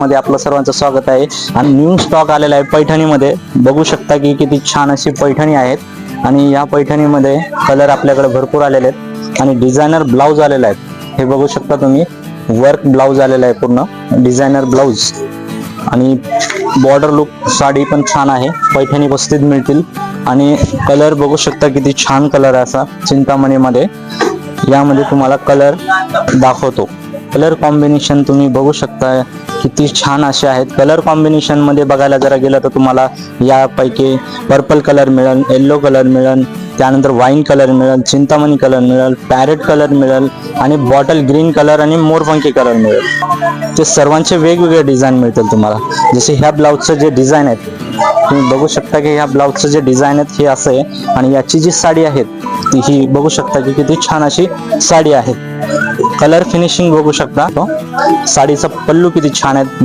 मध्ये आपलं सर्वांचं स्वागत आहे आणि न्यू स्टॉक आलेला आहे पैठणीमध्ये. बघू शकता की किती छान अशी पैठणी आहेत आणि या पैठणीमध्ये कलर आपल्याकडे भरपूर आलेले आहेत आणि डिझायनर ब्लाउज आलेला आहे. हे बघू शकता तुम्ही, वर्क ब्लाउज आलेला आहे, पूर्ण डिझायनर ब्लाउज आणि बॉर्डर लुक साडी पण छान आहे. पैठणी बस्तीत मिळतील आणि कलर बघू शकता किती छान कलर आहे असा चिंतामणीमध्ये. यामध्ये तुम्हाला कलर दाखवतो. कलर कॉम्बिनेशन तुम्ही बघू शकता किती छान असे आहेत. कलर कॉम्बिनेशन मध्ये बघायला जरा गेलं तर तुम्हाला यापैकी पर्पल कलर मिळेल, येल्लो कलर मिळेल, त्यानंतर वाईन कलर मिळेल, चिंतामणी कलर मिळेल, पॅरेट कलर मिळेल आणि बॉटल ग्रीन कलर आणि मोरपंखी कलर मिळेल. ते सर्वांचे वेगवेगळे डिझाईन मिळतील तुम्हाला. जसे ह्या ब्लाउजचं जे डिझाईन आहेत तुम्ही बघू शकता की ह्या ब्लाउजचं जे डिझाईन आहेत हे असं आहे आणि याची जी साडी आहे ती ही बघू शकता की किती छान अशी साडी आहे. कलर फिनिशिंग बघू शकता. साडीचा पल्लू किती छान आहे.